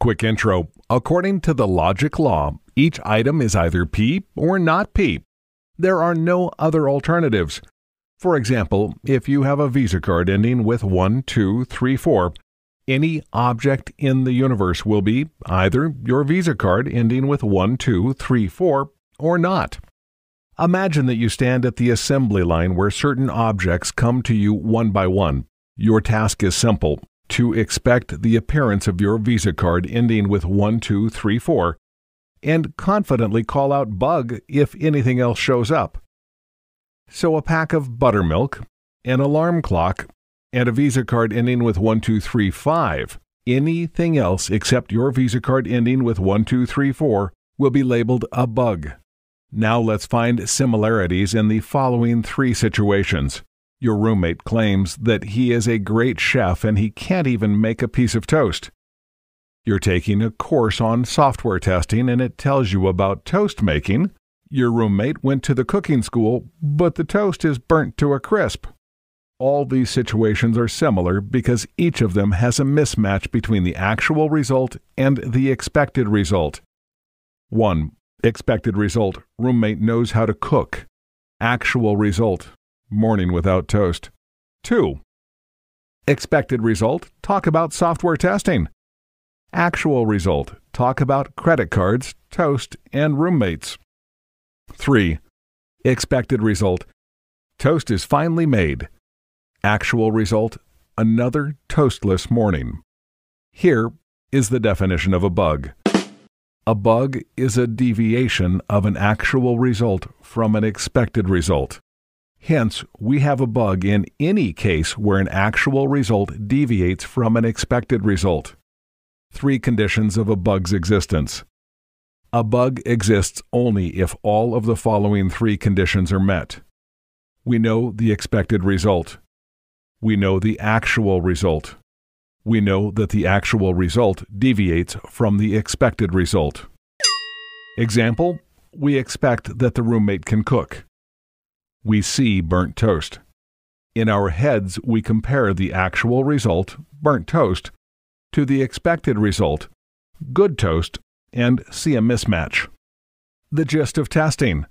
Quick intro. According to the logic law, each item is either P or not P. There are no other alternatives. For example, if you have a Visa card ending with 1, 2, 3, 4, any object in the universe will be either your Visa card ending with 1, 2, 3, 4 or not. Imagine that you stand at the assembly line where certain objects come to you one by one. Your task is simple: to expect the appearance of your Visa card ending with 1, 2, 3, 4, and confidently call out bug if anything else shows up. So a pack of buttermilk, an alarm clock, and a Visa card ending with 1, 2, 3, 5. Anything else except your Visa card ending with 1, 2, 3, 4 will be labeled a bug. Now let's find similarities in the following three situations. Your roommate claims that he is a great chef and he can't even make a piece of toast. You're taking a course on software testing and it tells you about toast making. Your roommate went to the cooking school, but the toast is burnt to a crisp. All these situations are similar because each of them has a mismatch between the actual result and the expected result. 1. Expected result: roommate knows how to cook. Actual result: morning without toast. 2. Expected result: talk about software testing. Actual result: talk about credit cards, toast, and roommates. 3. Expected result: toast is finally made. Actual result: another toastless morning. Here is the definition of a bug. A bug is a deviation of an actual result from an expected result. Hence, we have a bug in any case where an actual result deviates from an expected result. 3 conditions of a bug's existence. A bug exists only if all of the following 3 conditions are met. We know the expected result. We know the actual result. We know that the actual result deviates from the expected result. Example: we expect that the roommate can cook. We see burnt toast. In our heads, we compare the actual result, burnt toast, to the expected result, good toast, and see a mismatch. The gist of testing.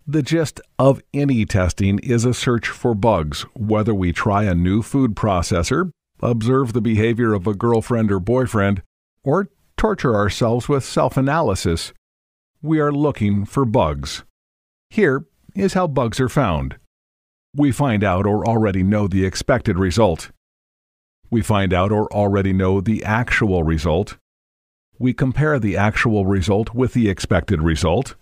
The gist of any testing is a search for bugs, whether we try a new food processor, observe the behavior of a girlfriend or boyfriend, or torture ourselves with self-analysis. We are looking for bugs. Here is how bugs are found. We find out or already know the expected result. We find out or already know the actual result. We compare the actual result with the expected result.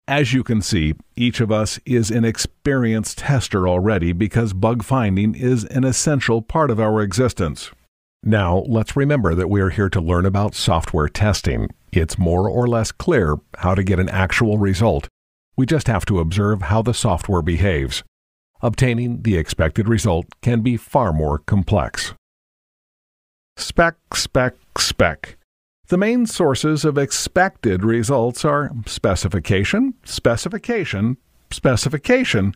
As you can see, each of us is an experienced tester already because bug finding is an essential part of our existence. Now, let's remember that we are here to learn about software testing. It's more or less clear how to get an actual result. We just have to observe how the software behaves. Obtaining the expected result can be far more complex. Spec, spec, spec. The main sources of expected results are specification, specification, specification,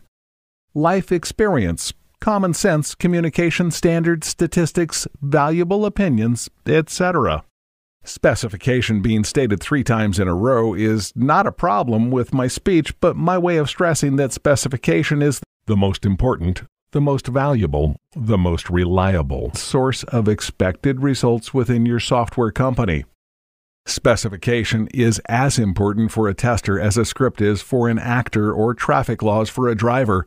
life experience, common sense, communication standards, statistics, valuable opinions, etc. Specification being stated 3 times in a row is not a problem with my speech, but my way of stressing that specification is the most important, the most valuable, the most reliable source of expected results within your software company. Specification is as important for a tester as a script is for an actor or traffic laws for a driver.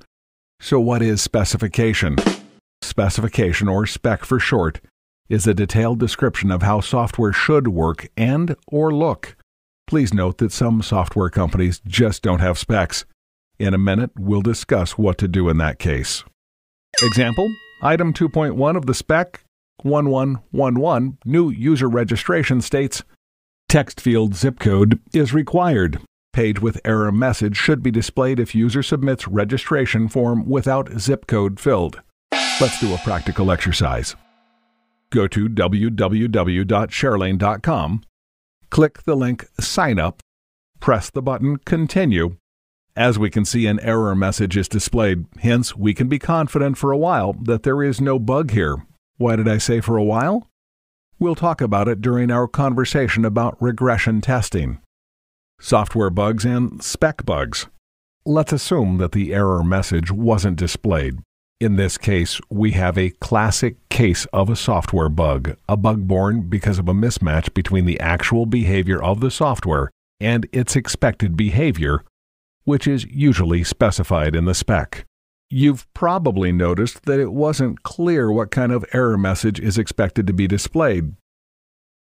So what is specification? Specification, or spec for short, is a detailed description of how software should work and or look. Please note that some software companies just don't have specs. In a minute, we'll discuss what to do in that case. Example, item 2.1 of the spec 1111 new user registration states, text field zip code is required. Page with error message should be displayed if user submits registration form without zip code filled. Let's do a practical exercise. Go to www.sharelane.com, click the link Sign Up, press the button Continue. As we can see, an error message is displayed, hence we can be confident for a while that there is no bug here. Why did I say for a while? We'll talk about it during our conversation about regression testing. Software bugs and spec bugs. Let's assume that the error message wasn't displayed. In this case, we have a classic case of a software bug, a bug born because of a mismatch between the actual behavior of the software and its expected behavior, which is usually specified in the spec. You've probably noticed that it wasn't clear what kind of error message is expected to be displayed.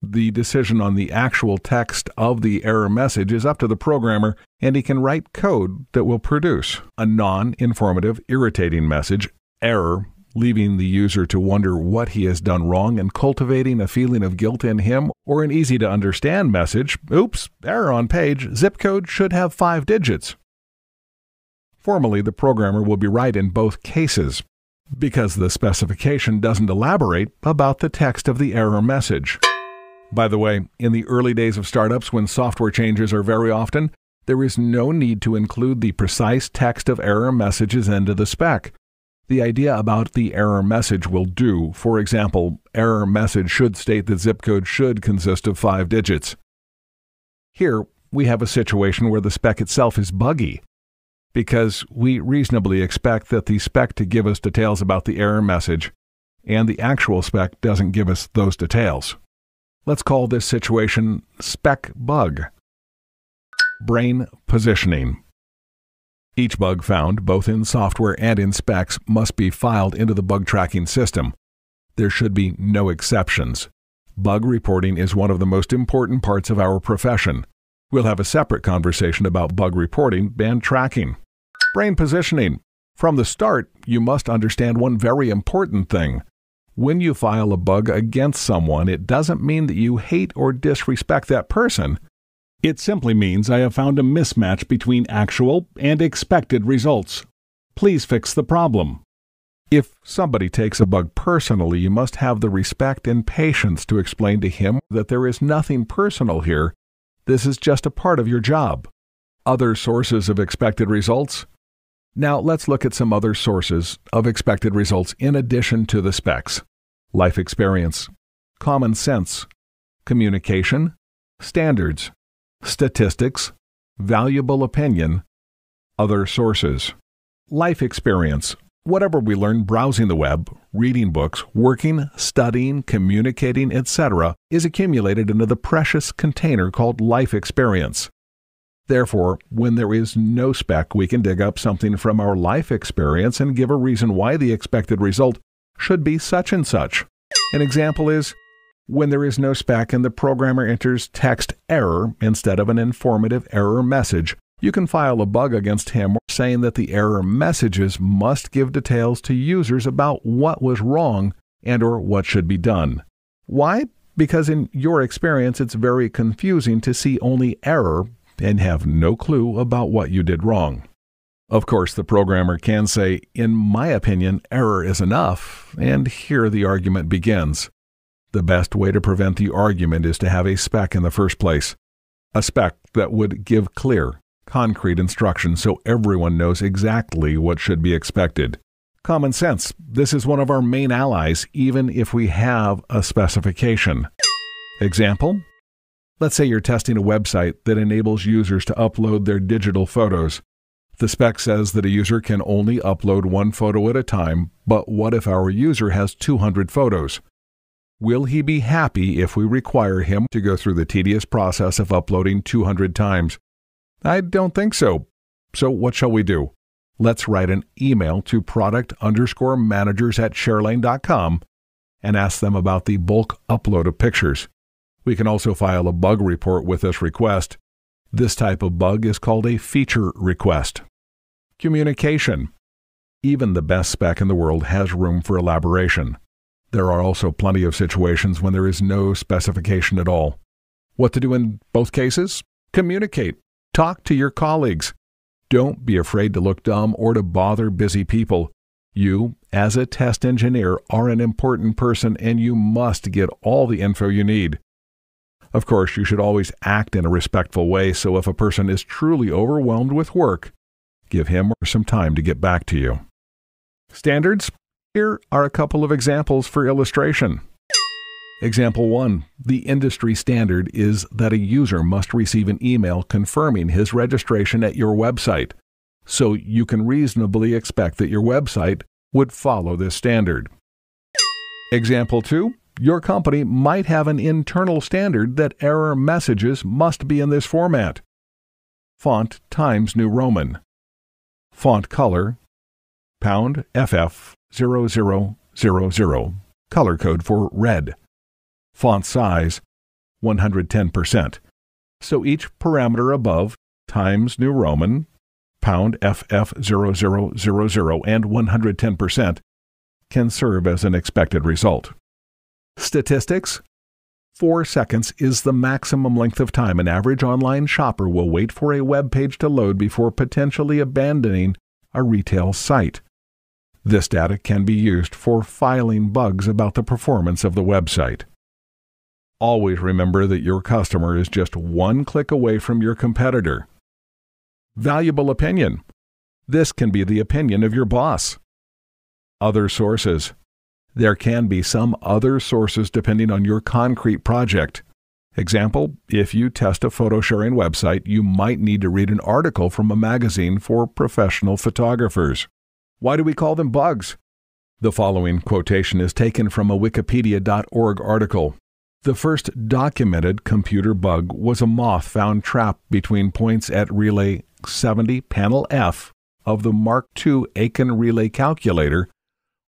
The decision on the actual text of the error message is up to the programmer, and he can write code that will produce a non-informative, irritating message, error, leaving the user to wonder what he has done wrong and cultivating a feeling of guilt in him, or an easy-to-understand message, oops, error on page, zip code should have 5 digits. Formally, the programmer will be right in both cases, because the specification doesn't elaborate about the text of the error message. By the way, in the early days of startups when software changes are very often, there is no need to include the precise text of error messages into the spec. The idea about the error message will do. For example, error message should state that zip code should consist of 5 digits. Here, we have a situation where the spec itself is buggy, because we reasonably expect that the spec to give us details about the error message, and the actual spec doesn't give us those details. Let's call this situation spec bug. Brain positioning. Each bug found, both in software and in specs, must be filed into the bug tracking system. There should be no exceptions. Bug reporting is one of the most important parts of our profession. We'll have a separate conversation about bug reporting and tracking. Brain positioning. From the start, you must understand one very important thing. When you file a bug against someone, it doesn't mean that you hate or disrespect that person. It simply means I have found a mismatch between actual and expected results. Please fix the problem. If somebody takes a bug personally, you must have the respect and patience to explain to him that there is nothing personal here. This is just a part of your job. Other sources of expected results? Now let's look at some other sources of expected results in addition to the specs. Life experience, common sense, communication, standards, statistics, valuable opinion, other sources. Life experience, whatever we learn browsing the web, reading books, working, studying, communicating, etc., is accumulated into the precious container called life experience. Therefore, when there is no spec, we can dig up something from our life experience and give a reason why the expected result should be such and such. An example is, when there is no spec and the programmer enters text error instead of an informative error message, you can file a bug against him saying that the error messages must give details to users about what was wrong and/or what should be done. Why? Because in your experience, it's very confusing to see only error and have no clue about what you did wrong. Of course, the programmer can say, in my opinion, error is enough, and here the argument begins. The best way to prevent the argument is to have a spec in the first place. A spec that would give clear, concrete instructions so everyone knows exactly what should be expected. Common sense. This is one of our main allies, even if we have a specification. Example? Let's say you're testing a website that enables users to upload their digital photos. The spec says that a user can only upload 1 photo at a time, but what if our user has 200 photos? Will he be happy if we require him to go through the tedious process of uploading 200 times? I don't think so. So what shall we do? Let's write an email to product_managers@sharelane.com and ask them about the bulk upload of pictures. We can also file a bug report with this request. This type of bug is called a feature request. Communication. Even the best spec in the world has room for elaboration. There are also plenty of situations when there is no specification at all. What to do in both cases? Communicate. Talk to your colleagues. Don't be afraid to look dumb or to bother busy people. You, as a test engineer, are an important person and you must get all the info you need. Of course, you should always act in a respectful way, so if a person is truly overwhelmed with work, give him or her some time to get back to you. Standards? Here are a couple of examples for illustration. Example 1. The industry standard is that a user must receive an email confirming his registration at your website, so you can reasonably expect that your website would follow this standard. Example 2. Your company might have an internal standard that error messages must be in this format: font Times New Roman, font color #FF0000, color code for red, font size 110%. So each parameter above, Times New Roman, #FF0000, and 110%, can serve as an expected result. Statistics: 4 seconds is the maximum length of time an average online shopper will wait for a web page to load before potentially abandoning a retail site. This data can be used for filing bugs about the performance of the website. Always remember that your customer is just one click away from your competitor. Valuable opinion: this can be the opinion of your boss. Other sources: there can be some other sources depending on your concrete project. Example, if you test a photo sharing website, you might need to read an article from a magazine for professional photographers. Why do we call them bugs? The following quotation is taken from a Wikipedia.org article. The first documented computer bug was a moth found trapped between points at relay 70 panel F of the Mark II Aiken relay calculator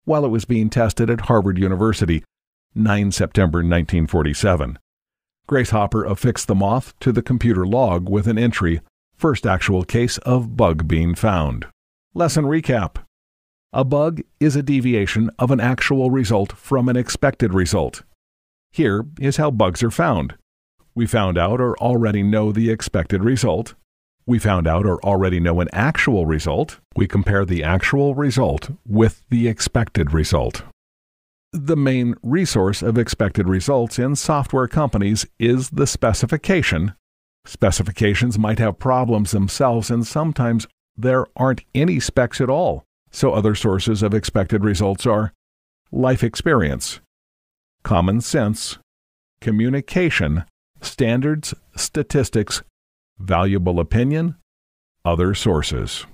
while it was being tested at Harvard University, 9 September 1947. Grace Hopper affixed the moth to the computer log with an entry, "First actual case of bug being found." Lesson recap. A bug is a deviation of an actual result from an expected result. Here is how bugs are found. We found out or already know the expected result. We found out or already know an actual result. We compare the actual result with the expected result. The main resource of expected results in software companies is the specification. Specifications might have problems themselves, and sometimes there aren't any specs at all. So other sources of expected results are life experience, common sense, communication, standards, statistics, valuable opinion, other sources.